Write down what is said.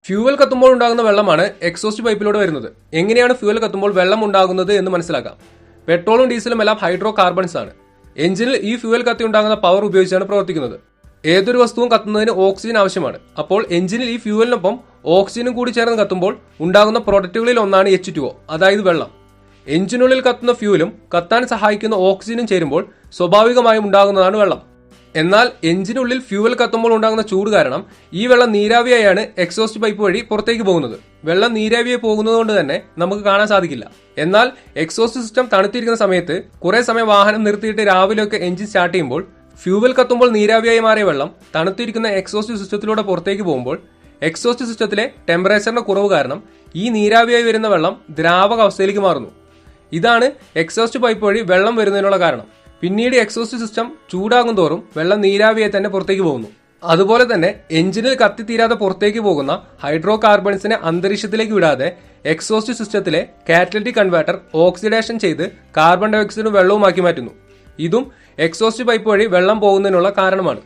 Fuel കത്തുമ്പോൾ ഉണ്ടാകുന്ന വെള്ളമാണ് എക്സോസ്റ്റ് പൈപ്പിലൂടെ വരുന്നത്. എങ്ങനെയാണ് ഫ്യൂവൽ കത്തുമ്പോൾ വെള്ളം ഉണ്ടാകുന്നത് എന്ന് മനസ്സിലാക്കാം. പെട്രോളും ഡീസലും എല്ലാം ഹൈഡ്രോ കാർബൺസ് ആണ്. എഞ്ചിനിൽ ഈ ഫ്യൂവൽ കത്തി ഉണ്ടാകുന്ന പവർ ഉപയോഗിച്ചാണ് പ്രവർത്തിക്കുന്നത്. ഏതൊരു വസ്തുവും കത്തുന്നതിന് ഓക്സിജൻ ആവശ്യമാണ്. അപ്പോൾ എഞ്ചിനിൽ ഈ ഫ്യൂവലിനൊപ്പം ഓക്സിജനും കൂടി ചേർന്ന് കത്തുമ്പോൾ ഉണ്ടാകുന്ന പ്രൊഡക്റ്റുകളിൽ ഒന്നാണ് H2O, അതായത് വെള്ളം. എഞ്ചിനുള്ളിൽ കത്തുന്ന ഫ്യൂവലും കത്താൻ സഹായിക്കുന്ന ഓക്സിജനും ചേരുമ്പോൾ സ്വാഭാവികമായും ഉണ്ടാകുന്നതാണ് വെള്ളം. എന്നാൽ എഞ്ചിനുള്ളിൽ ഫ്യൂവൽ കത്തുമ്പോൾ ഉണ്ടാകുന്ന ചൂട് കാരണം ഈ വെള്ളം നീരാവിയായാണ് എക്സോസ്റ്റ് പൈപ്പ് വഴി പുറത്തേക്ക് പോകുന്നത്. വെള്ളം നീരാവിയായി പോകുന്നത് കൊണ്ട് തന്നെ നമുക്ക് കാണാൻ സാധിക്കില്ല. എന്നാൽ എക്സോസ്റ്റ് സിസ്റ്റം തണുത്തിരിക്കുന്ന സമയത്ത് കുറെ സമയം വാഹനം നിർത്തിയിട്ട് രാവിലെയൊക്കെ എഞ്ചിൻ സ്റ്റാർട്ട് ചെയ്യുമ്പോൾ ഫ്യൂവൽ കത്തുമ്പോൾ നീരാവിയായി മാറിയ വെള്ളം തണുത്തിരിക്കുന്ന എക്സോസ്റ്റ് സിസ്റ്റത്തിലൂടെ പുറത്തേക്ക് പോകുമ്പോൾ എക്സോസ്റ്റ് സിസ്റ്റത്തിലെ ടെമ്പറേച്ചറിന്റെ കുറവ് കാരണം ഈ നീരാവിയായി വരുന്ന വെള്ളം ദ്രാവക അവസ്ഥയിലേക്ക് മാറുന്നു. ഇതാണ് എക്സോസ്റ്റ് പൈപ്പ് വഴി വെള്ളം വരുന്നതിനുള്ള കാരണം. പിന്നീട് എക്സോസ്റ്റ് സിസ്റ്റം ചൂടാകും തോറും വെള്ളം നീരാവിയായി തന്നെ പുറത്തേക്ക് പോകുന്നു. അതുപോലെ തന്നെ എഞ്ചിനിൽ കത്തിത്തീരാതെ പുറത്തേക്ക് പോകുന്ന ഹൈഡ്രോ കാർബൺസിനെ അന്തരീക്ഷത്തിലേക്ക് വിടാതെ എക്സോസ്റ്റ് സിസ്റ്റത്തിലെ കാറ്റലിറ്റിക് കൺവേർട്ടർ ഓക്സിഡേഷൻ ചെയ്ത് കാർബൺ ഡയോക്സൈഡും വെള്ളവുമാക്കി മാറ്റുന്നു. ഇതും എക്സോസ്റ്റ് പൈപ്പ് വഴി വെള്ളം പോകുന്നതിനുള്ള കാരണമാണ്.